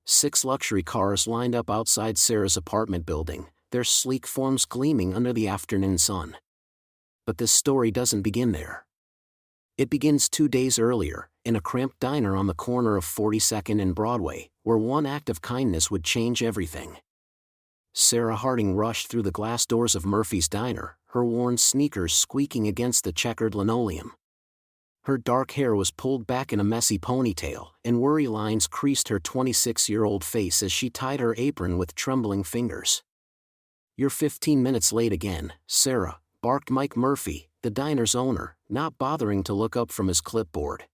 6 luxury cars lined up outside Sarah's apartment building, their sleek forms gleaming under the afternoon sun. But this story doesn't begin there. It begins 2 days earlier, in a cramped diner on the corner of 42nd and Broadway, where one act of kindness would change everything. Sarah Harding rushed through the glass doors of Murphy's Diner, her worn sneakers squeaking against the checkered linoleum. Her dark hair was pulled back in a messy ponytail, and worry lines creased her 26-year-old face as she tied her apron with trembling fingers. "You're 15 minutes late again, Sarah," barked Mike Murphy, the diner's owner, not bothering to look up from his clipboard.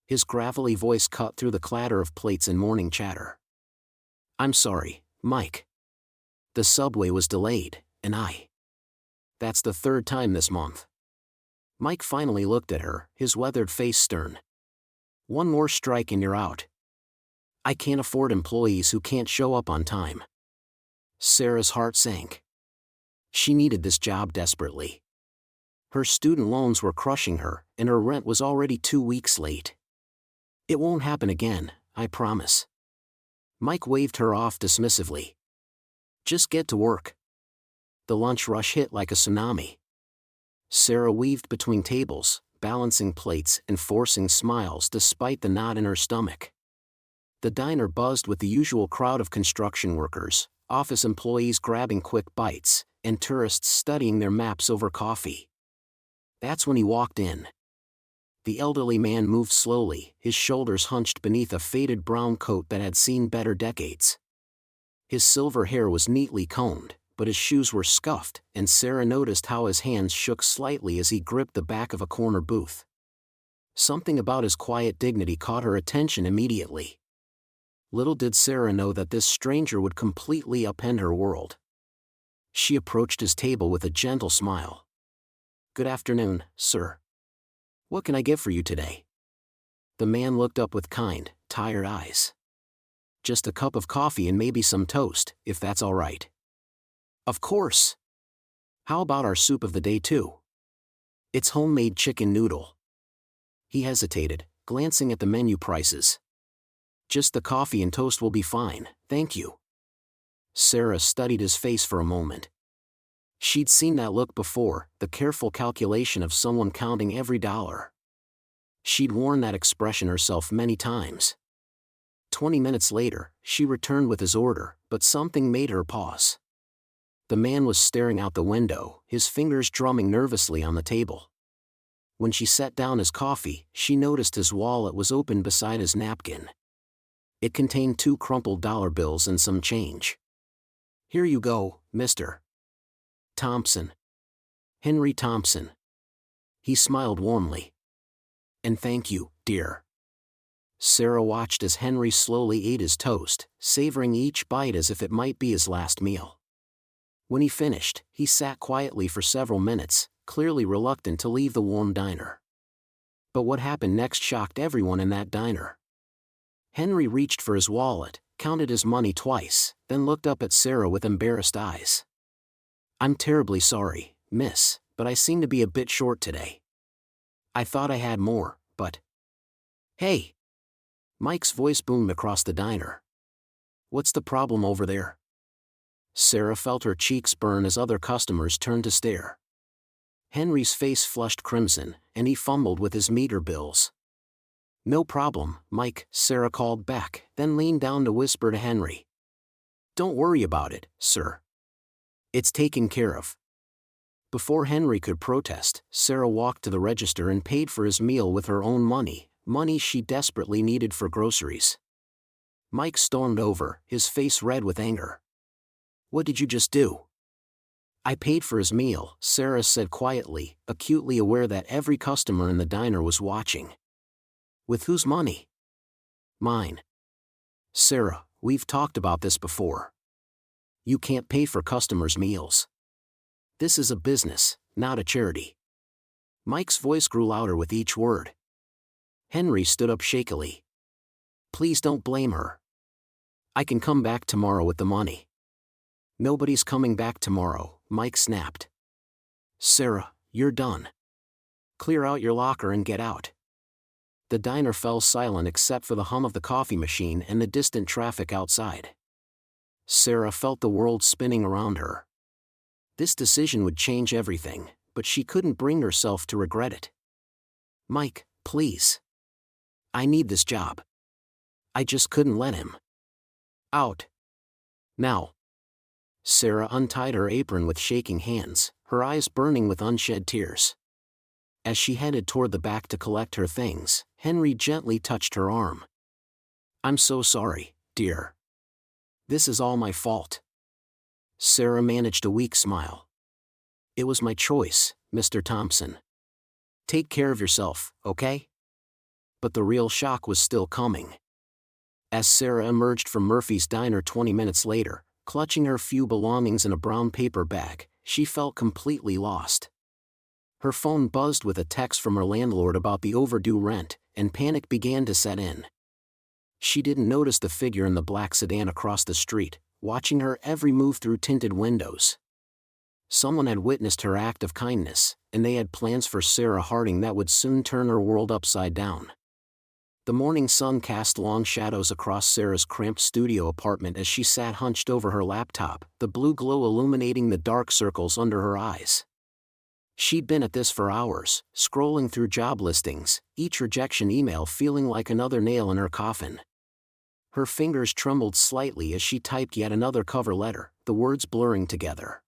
His gravelly voice cut through the clatter of plates and morning chatter. "I'm sorry, Mike. The subway was delayed, and That's the 3rd time this month." Mike finally looked at her, his weathered face stern. "One more strike and you're out. I can't afford employees who can't show up on time." Sarah's heart sank. She needed this job desperately. Her student loans were crushing her, and her rent was already 2 weeks late. "It won't happen again, I promise." Mike waved her off dismissively. "Just get to work." The lunch rush hit like a tsunami. Sarah weaved between tables, balancing plates and forcing smiles despite the knot in her stomach. The diner buzzed with the usual crowd of construction workers, office employees grabbing quick bites, and tourists studying their maps over coffee. That's when he walked in. The elderly man moved slowly, his shoulders hunched beneath a faded brown coat that had seen better decades. His silver hair was neatly combed, but his shoes were scuffed, and Sarah noticed how his hands shook slightly as he gripped the back of a corner booth. Something about his quiet dignity caught her attention immediately. Little did Sarah know that this stranger would completely upend her world. She approached his table with a gentle smile. "Good afternoon, sir. What can I get for you today?" The man looked up with kind, tired eyes. "Just a cup of coffee and maybe some toast, if that's all right." "Of course. How about our soup of the day too? It's homemade chicken noodle." He hesitated, glancing at the menu prices. "Just the coffee and toast will be fine, thank you." Sarah studied his face for a moment. She'd seen that look before, the careful calculation of someone counting every dollar. She'd worn that expression herself many times. 20 minutes later, she returned with his order, but something made her pause. The man was staring out the window, his fingers drumming nervously on the table. When she set down his coffee, she noticed his wallet was open beside his napkin. It contained 2 crumpled dollar bills and some change. "Here you go, Mr. Thompson. Henry Thompson." He smiled warmly. "And thank you, dear." Sarah watched as Henry slowly ate his toast, savoring each bite as if it might be his last meal. When he finished, he sat quietly for several minutes, clearly reluctant to leave the warm diner. But what happened next shocked everyone in that diner. Henry reached for his wallet, counted his money twice, then looked up at Sarah with embarrassed eyes. "I'm terribly sorry, miss, but I seem to be a bit short today. I thought I had more, but..." "Hey!" Mike's voice boomed across the diner. "What's the problem over there?" Sarah felt her cheeks burn as other customers turned to stare. Henry's face flushed crimson, and he fumbled with his meter bills. "No problem, Mike," Sarah called back, then leaned down to whisper to Henry. "Don't worry about it, sir. It's taken care of." Before Henry could protest, Sarah walked to the register and paid for his meal with her own money, money she desperately needed for groceries. Mike stormed over, his face red with anger. "What did you just do?" "I paid for his meal," Sarah said quietly, acutely aware that every customer in the diner was watching. "With whose money?" "Mine." "Sarah, we've talked about this before. You can't pay for customers' meals. This is a business, not a charity." Mike's voice grew louder with each word. Henry stood up shakily. "Please don't blame her. I can come back tomorrow with the money." "Nobody's coming back tomorrow," Mike snapped. "Sarah, you're done. Clear out your locker and get out." The diner fell silent except for the hum of the coffee machine and the distant traffic outside. Sarah felt the world spinning around her. This decision would change everything, but she couldn't bring herself to regret it. "Mike, please. I need this job. I just couldn't let him out. Now." Sarah untied her apron with shaking hands, her eyes burning with unshed tears. As she headed toward the back to collect her things, Henry gently touched her arm. "I'm so sorry, dear. This is all my fault." Sarah managed a weak smile. "It was my choice, Mr. Thompson. Take care of yourself, okay?" But the real shock was still coming. As Sarah emerged from Murphy's Diner 20 minutes later, clutching her few belongings in a brown paper bag, she felt completely lost. Her phone buzzed with a text from her landlord about the overdue rent, and panic began to set in. She didn't notice the figure in the black sedan across the street, watching her every move through tinted windows. Someone had witnessed her act of kindness, and they had plans for Sarah Harding that would soon turn her world upside down. The morning sun cast long shadows across Sarah's cramped studio apartment as she sat hunched over her laptop, the blue glow illuminating the dark circles under her eyes. She'd been at this for hours, scrolling through job listings, each rejection email feeling like another nail in her coffin. Her fingers trembled slightly as she typed yet another cover letter, the words blurring together.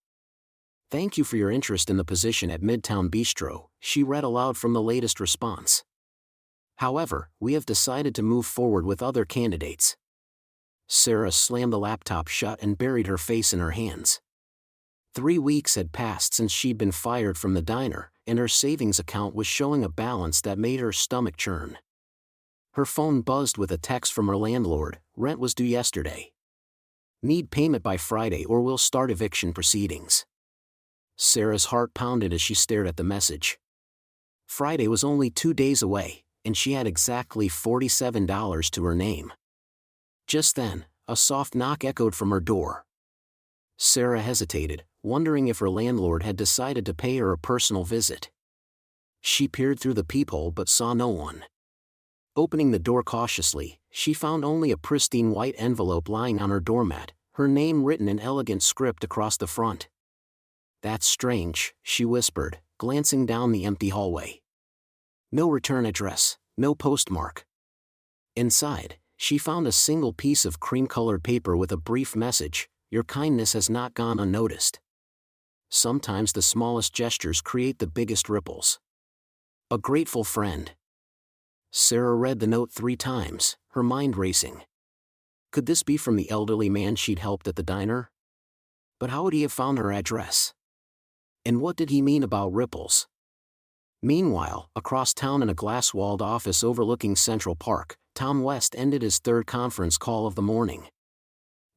"Thank you for your interest in the position at Midtown Bistro," she read aloud from the latest response. "However, we have decided to move forward with other candidates." Sarah slammed the laptop shut and buried her face in her hands. 3 weeks had passed since she'd been fired from the diner, and her savings account was showing a balance that made her stomach churn. Her phone buzzed with a text from her landlord. "Rent was due yesterday. Need payment by Friday or we'll start eviction proceedings." Sarah's heart pounded as she stared at the message. Friday was only 2 days away, and she had exactly $47 to her name. Just then, a soft knock echoed from her door. Sarah hesitated, wondering if her landlord had decided to pay her a personal visit. She peered through the peephole but saw no one. Opening the door cautiously, she found only a pristine white envelope lying on her doormat, her name written in elegant script across the front. "That's strange," she whispered, glancing down the empty hallway. No return address, no postmark. Inside, she found a single piece of cream-colored paper with a brief message: "Your kindness has not gone unnoticed." Sometimes the smallest gestures create the biggest ripples. A grateful friend. Sarah read the note 3 times, her mind racing. Could this be from the elderly man she'd helped at the diner? But how would he have found her address? And what did he mean about ripples? Meanwhile, across town in a glass-walled office overlooking Central Park, Tom West ended his third conference call of the morning.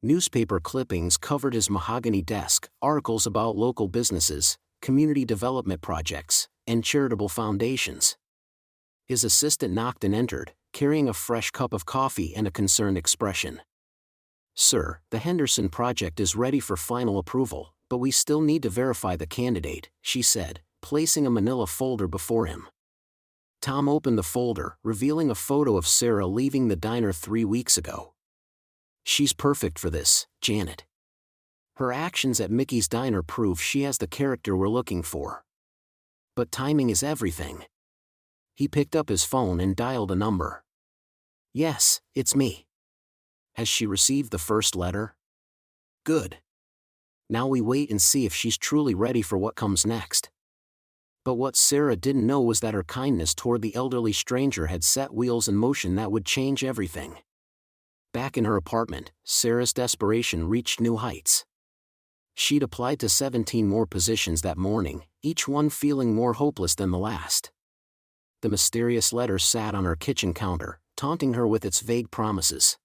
Newspaper clippings covered his mahogany desk, articles about local businesses, community development projects, and charitable foundations. His assistant knocked and entered, carrying a fresh cup of coffee and a concerned expression. "Sir, the Henderson project is ready for final approval, but we still need to verify the candidate," she said, placing a manila folder before him. Tom opened the folder, revealing a photo of Sarah leaving the diner 3 weeks ago. "She's perfect for this, Janet. Her actions at Mickey's Diner prove she has the character we're looking for. But timing is everything." He picked up his phone and dialed a number. "Yes, it's me. Has she received the first letter? Good. Now we wait and see if she's truly ready for what comes next." But what Sarah didn't know was that her kindness toward the elderly stranger had set wheels in motion that would change everything. Back in her apartment, Sarah's desperation reached new heights. She'd applied to 17 more positions that morning, each one feeling more hopeless than the last. The mysterious letter sat on her kitchen counter, taunting her with its vague promises.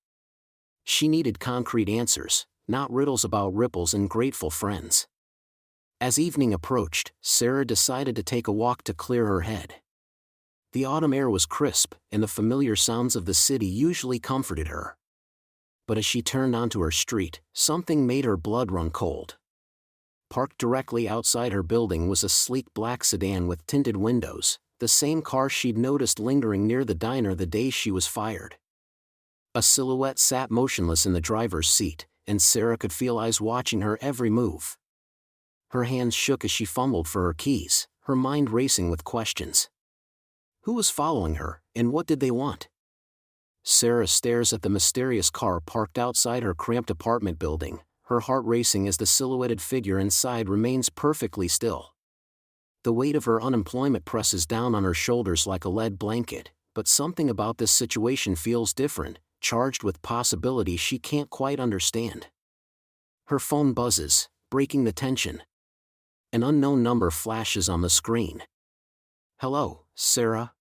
She needed concrete answers, not riddles about ripples and grateful friends. As evening approached, Sarah decided to take a walk to clear her head. The autumn air was crisp, and the familiar sounds of the city usually comforted her. But as she turned onto her street, something made her blood run cold. Parked directly outside her building was a sleek black sedan with tinted windows, the same car she'd noticed lingering near the diner the day she was fired. A silhouette sat motionless in the driver's seat, and Sarah could feel eyes watching her every move. Her hands shook as she fumbled for her keys, her mind racing with questions. Who was following her, and what did they want? Sarah stares at the mysterious car parked outside her cramped apartment building, her heart racing as the silhouetted figure inside remains perfectly still. The weight of her unemployment presses down on her shoulders like a lead blanket, but something about this situation feels different, charged with possibilities she can't quite understand. Her phone buzzes, breaking the tension. An unknown number flashes on the screen. Hello, Sarah.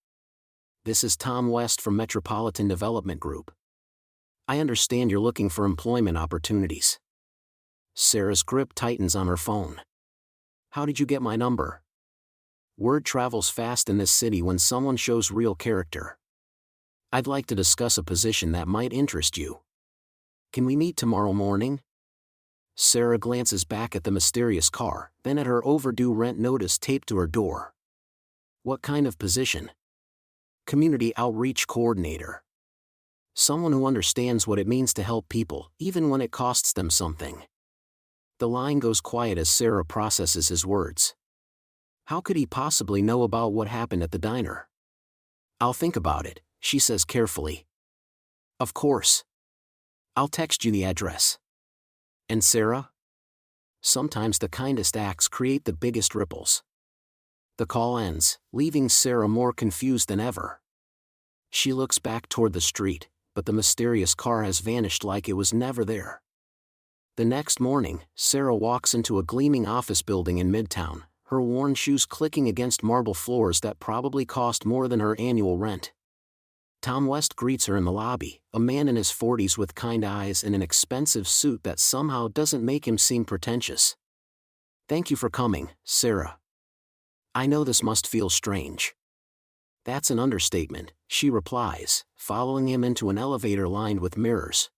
This is Tom West from Metropolitan Development Group. I understand you're looking for employment opportunities. Sarah's grip tightens on her phone. How did you get my number? Word travels fast in this city when someone shows real character. I'd like to discuss a position that might interest you. Can we meet tomorrow morning? Sarah glances back at the mysterious car, then at her overdue rent notice taped to her door. What kind of position? Community Outreach Coordinator. Someone who understands what it means to help people, even when it costs them something. The line goes quiet as Sarah processes his words. How could he possibly know about what happened at the diner? I'll think about it, she says carefully. Of course. I'll text you the address. And Sarah? Sometimes the kindest acts create the biggest ripples. The call ends, leaving Sarah more confused than ever. She looks back toward the street, but the mysterious car has vanished like it was never there. The next morning, Sarah walks into a gleaming office building in Midtown, her worn shoes clicking against marble floors that probably cost more than her annual rent. Tom West greets her in the lobby, a man in his 40s with kind eyes and an expensive suit that somehow doesn't make him seem pretentious. Thank you for coming, Sarah. I know this must feel strange. That's an understatement, she replies, following him into an elevator lined with mirrors.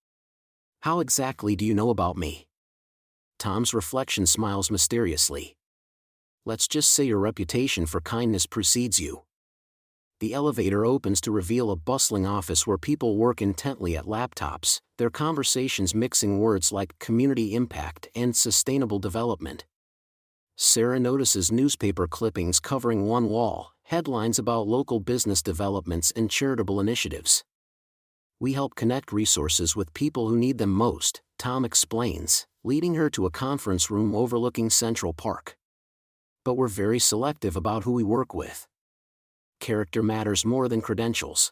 How exactly do you know about me? Tom's reflection smiles mysteriously. Let's just say your reputation for kindness precedes you. The elevator opens to reveal a bustling office where people work intently at laptops, their conversations mixing words like community impact and sustainable development. Sarah notices newspaper clippings covering one wall, headlines about local business developments and charitable initiatives. We help connect resources with people who need them most, Tom explains, leading her to a conference room overlooking Central Park. But we're very selective about who we work with. Character matters more than credentials.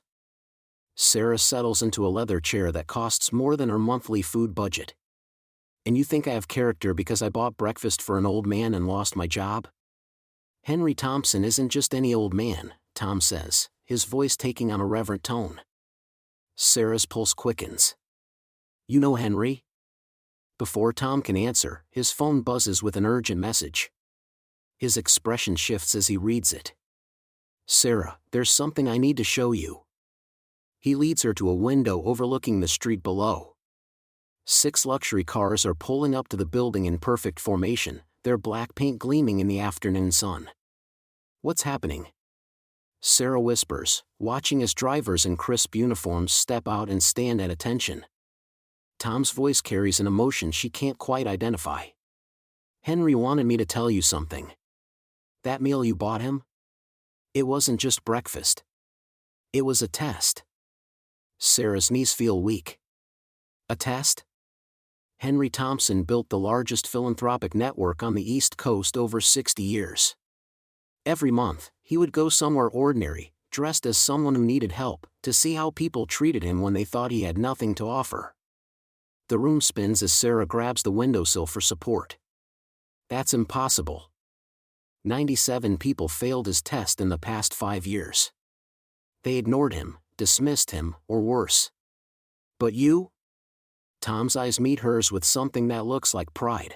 Sarah settles into a leather chair that costs more than her monthly food budget. And you think I have character because I bought breakfast for an old man and lost my job? Henry Thompson isn't just any old man, Tom says, his voice taking on a reverent tone. Sarah's pulse quickens. You know Henry? Before Tom can answer, his phone buzzes with an urgent message. His expression shifts as he reads it. Sarah, there's something I need to show you. He leads her to a window overlooking the street below. 6 luxury cars are pulling up to the building in perfect formation, their black paint gleaming in the afternoon sun. What's happening? Sarah whispers, watching as drivers in crisp uniforms step out and stand at attention. Tom's voice carries an emotion she can't quite identify. Henry wanted me to tell you something. That meal you bought him? It wasn't just breakfast. It was a test. Sarah's knees feel weak. A test? Henry Thompson built the largest philanthropic network on the East Coast over 60 years. Every month, he would go somewhere ordinary, dressed as someone who needed help, to see how people treated him when they thought he had nothing to offer. The room spins as Sarah grabs the windowsill for support. That's impossible. 97 people failed his test in the past 5 years. They ignored him, dismissed him, or worse. But you? Tom's eyes meet hers with something that looks like pride.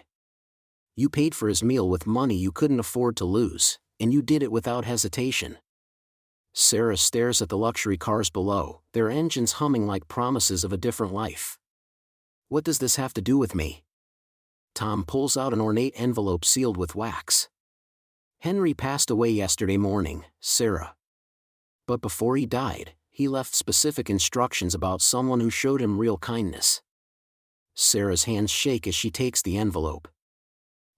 You paid for his meal with money you couldn't afford to lose, and you did it without hesitation. Sarah stares at the luxury cars below, their engines humming like promises of a different life. What does this have to do with me? Tom pulls out an ornate envelope sealed with wax. Henry passed away yesterday morning, Sarah, But before he died, he left specific instructions about someone who showed him real kindness. Sarah's hands shake as she takes the envelope.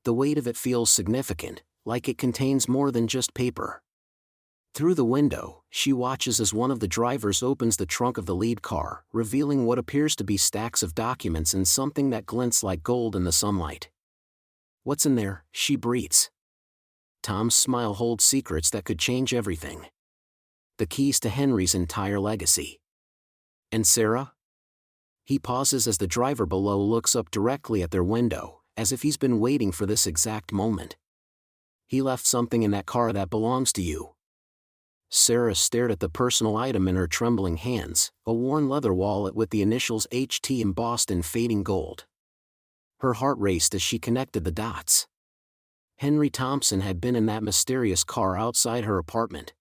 The weight of it feels significant, like it contains more than just paper. Through the window, she watches as one of the drivers opens the trunk of the lead car, revealing what appears to be stacks of documents and something that glints like gold in the sunlight. "What's in there?" she breathes. Tom's smile holds secrets that could change everything. The keys to Henry's entire legacy. "And Sarah?" He pauses as the driver below looks up directly at their window, as if he's been waiting for this exact moment. "He left something in that car that belongs to you." Sarah stared at the personal item in her trembling hands, a worn leather wallet with the initials HT embossed in fading gold. Her heart raced as she connected the dots. Henry Thompson had been in that mysterious car outside her apartment.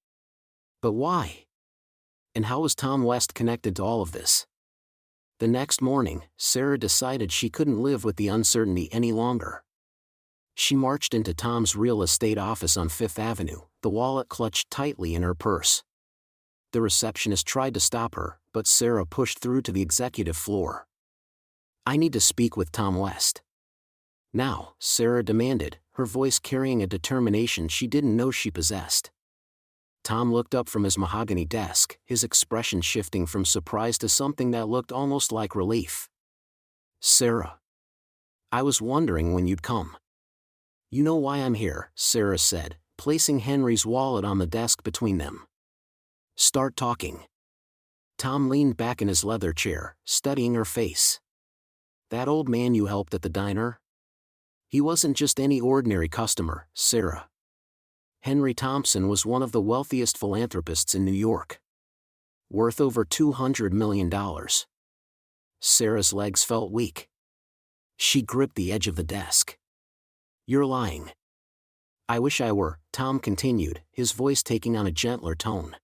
But why? And how was Tom West connected to all of this? The next morning, Sarah decided she couldn't live with the uncertainty any longer. She marched into Tom's real estate office on Fifth Avenue, the wallet clutched tightly in her purse. The receptionist tried to stop her, but Sarah pushed through to the executive floor. "I need to speak with Tom West." "Now," Sarah demanded, her voice carrying a determination she didn't know she possessed. Tom looked up from his mahogany desk, his expression shifting from surprise to something that looked almost like relief. "Sarah, I was wondering when you'd come." "You know why I'm here," Sarah said, placing Henry's wallet on the desk between them. "Start talking." Tom leaned back in his leather chair, studying her face. "That old man you helped at the diner? He wasn't just any ordinary customer, Sarah. Henry Thompson was one of the wealthiest philanthropists in New York. Worth over $200 million. Sarah's legs felt weak. She gripped the edge of the desk. "You're lying." "I wish I were," Tom continued, his voice taking on a gentler tone.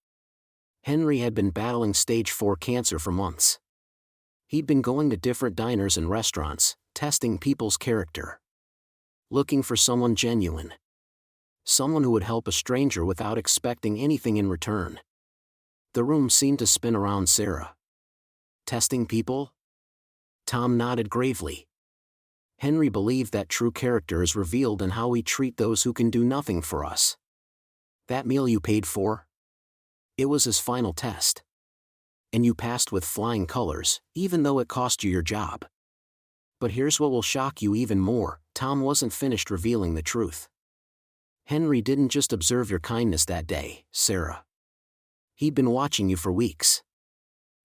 Henry had been battling stage 4 cancer for months. He'd been going to different diners and restaurants, testing people's character. Looking for someone genuine. Someone who would help a stranger without expecting anything in return. The room seemed to spin around Sarah. "Testing people?" Tom nodded gravely. "Henry believed that true character is revealed in how we treat those who can do nothing for us. That meal you paid for? It was his final test. And you passed with flying colors, even though it cost you your job. But here's what will shock you even more," Tom wasn't finished revealing the truth. "Henry didn't just observe your kindness that day, Sarah. He'd been watching you for weeks.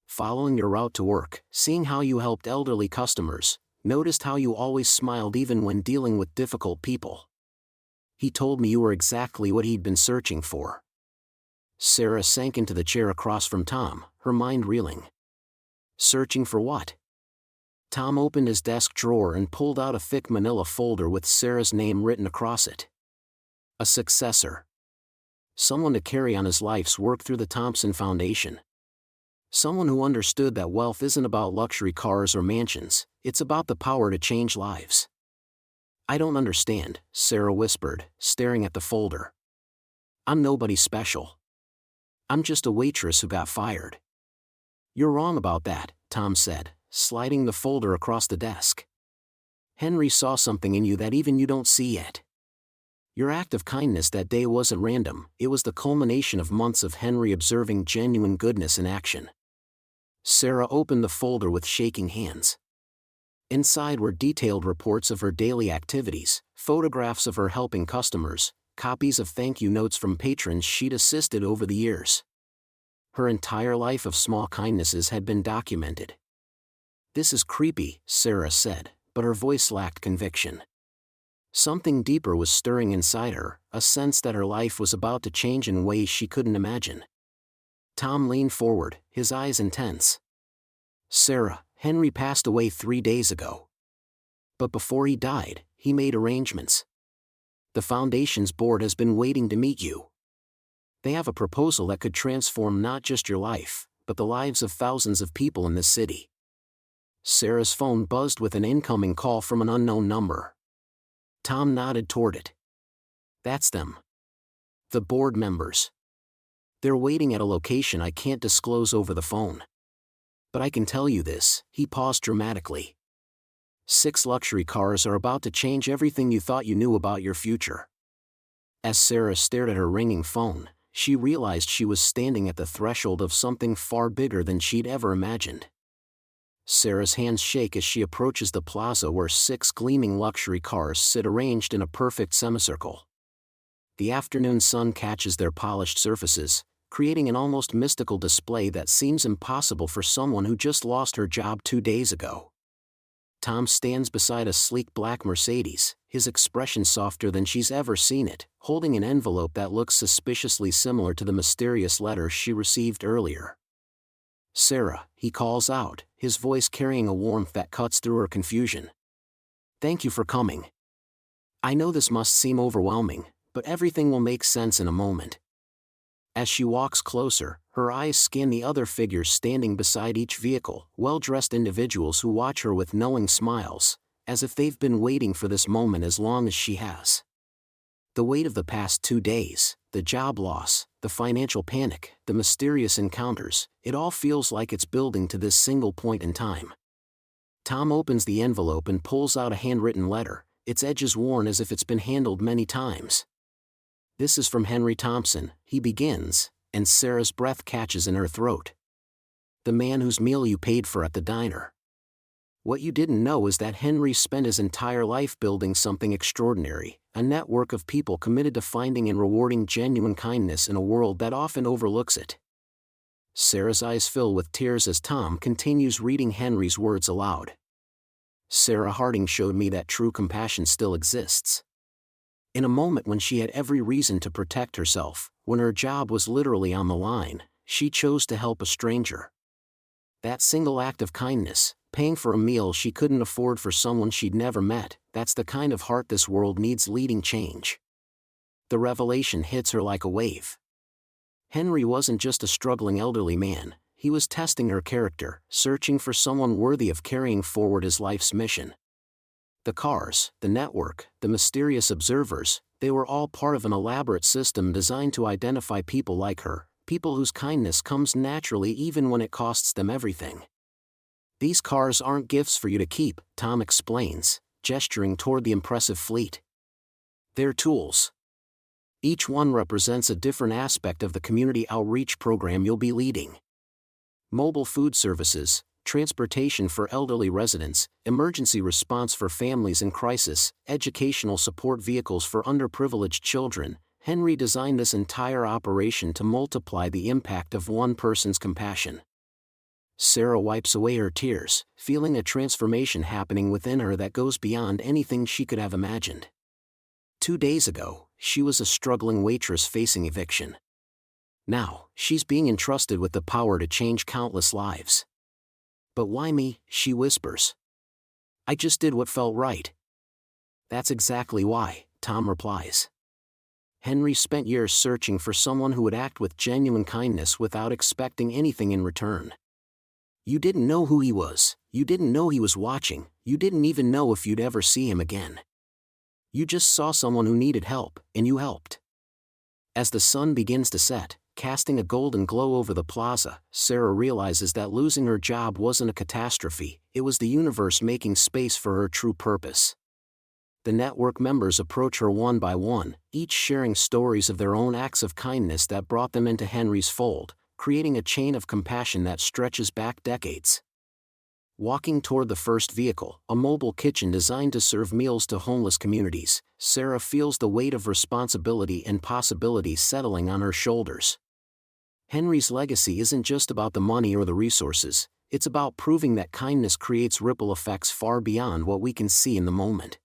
Following your route to work, seeing how you helped elderly customers, noticed how you always smiled even when dealing with difficult people. He told me you were exactly what he'd been searching for." Sarah sank into the chair across from Tom, her mind reeling. Searching for what? Tom opened his desk drawer and pulled out a thick manila folder with Sarah's name written across it. A successor. Someone to carry on his life's work through the Thompson Foundation. Someone who understood that wealth isn't about luxury cars or mansions, it's about the power to change lives. "I don't understand," Sarah whispered, staring at the folder. "I'm nobody special. I'm just a waitress who got fired." "You're wrong about that," Tom said, sliding the folder across the desk. "Henry saw something in you that even you don't see yet. Your act of kindness that day wasn't random, it was the culmination of months of Henry observing genuine goodness in action." Sarah opened the folder with shaking hands. Inside were detailed reports of her daily activities, photographs of her helping customers, copies of thank you notes from patrons she'd assisted over the years. Her entire life of small kindnesses had been documented. "This is creepy," Sarah said, but her voice lacked conviction. Something deeper was stirring inside her, a sense that her life was about to change in ways she couldn't imagine. Tom leaned forward, his eyes intense. "Sarah, Henry passed away 3 days ago. But before he died, he made arrangements. The Foundation's board has been waiting to meet you. They have a proposal that could transform not just your life, but the lives of thousands of people in this city." Sarah's phone buzzed with an incoming call from an unknown number. Tom nodded toward it. "That's them. The board members. They're waiting at a location I can't disclose over the phone. But I can tell you this," he paused dramatically. 6 luxury cars are about to change everything you thought you knew about your future." As Sarah stared at her ringing phone, she realized she was standing at the threshold of something far bigger than she'd ever imagined. Sarah's hands shake as she approaches the plaza where 6 gleaming luxury cars sit arranged in a perfect semicircle. The afternoon sun catches their polished surfaces, creating an almost mystical display that seems impossible for someone who just lost her job 2 days ago. Tom stands beside a sleek black Mercedes, his expression softer than she's ever seen it, holding an envelope that looks suspiciously similar to the mysterious letter she received earlier. "Sarah," he calls out, his voice carrying a warmth that cuts through her confusion. "Thank you for coming. I know this must seem overwhelming, but everything will make sense in a moment." As she walks closer, her eyes scan the other figures standing beside each vehicle, well-dressed individuals who watch her with knowing smiles, as if they've been waiting for this moment as long as she has. The weight of the past 2 days, the job loss, the financial panic, the mysterious encounters, it all feels like it's building to this single point in time. Tom opens the envelope and pulls out a handwritten letter, its edges worn as if it's been handled many times. "This is from Henry Thompson," he begins, and Sarah's breath catches in her throat. "The man whose meal you paid for at the diner. What you didn't know is that Henry spent his entire life building something extraordinary, a network of people committed to finding and rewarding genuine kindness in a world that often overlooks it." Sarah's eyes fill with tears as Tom continues reading Henry's words aloud. "Sarah Harding showed me that true compassion still exists. In a moment when she had every reason to protect herself, when her job was literally on the line, she chose to help a stranger. That single act of kindness, paying for a meal she couldn't afford for someone she'd never met, that's the kind of heart this world needs leading change." The revelation hits her like a wave. Henry wasn't just a struggling elderly man, he was testing her character, searching for someone worthy of carrying forward his life's mission. The cars, the network, the mysterious observers, they were all part of an elaborate system designed to identify people like her, people whose kindness comes naturally even when it costs them everything. "These cars aren't gifts for you to keep," Tom explains, gesturing toward the impressive fleet. "They're tools. Each one represents a different aspect of the community outreach program you'll be leading. Mobile food services, transportation for elderly residents, emergency response for families in crisis, educational support vehicles for underprivileged children. Henry designed this entire operation to multiply the impact of one person's compassion." Sarah wipes away her tears, feeling a transformation happening within her that goes beyond anything she could have imagined. 2 days ago, she was a struggling waitress facing eviction. Now, she's being entrusted with the power to change countless lives. "But why me?" she whispers. "I just did what felt right." "That's exactly why," Tom replies. Henry spent years searching for someone who would act with genuine kindness without expecting anything in return. You didn't know who he was, you didn't know he was watching, you didn't even know if you'd ever see him again. You just saw someone who needed help, and you helped. As the sun begins to set, casting a golden glow over the plaza, Sarah realizes that losing her job wasn't a catastrophe, it was the universe making space for her true purpose. The network members approach her one by one, each sharing stories of their own acts of kindness that brought them into Henry's fold, creating a chain of compassion that stretches back decades. Walking toward the first vehicle, a mobile kitchen designed to serve meals to homeless communities, Sarah feels the weight of responsibility and possibility settling on her shoulders. Henry's legacy isn't just about the money or the resources, it's about proving that kindness creates ripple effects far beyond what we can see in the moment.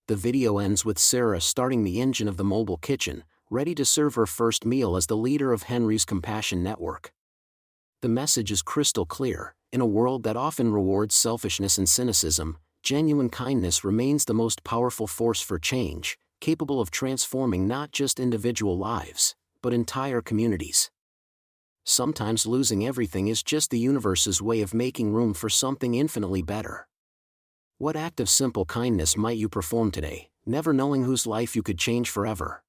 The video ends with Sarah starting the engine of the mobile kitchen, ready to serve her first meal as the leader of Henry's Compassion Network. The message is crystal clear: in a world that often rewards selfishness and cynicism, genuine kindness remains the most powerful force for change, capable of transforming not just individual lives, but entire communities. Sometimes losing everything is just the universe's way of making room for something infinitely better. What act of simple kindness might you perform today, never knowing whose life you could change forever?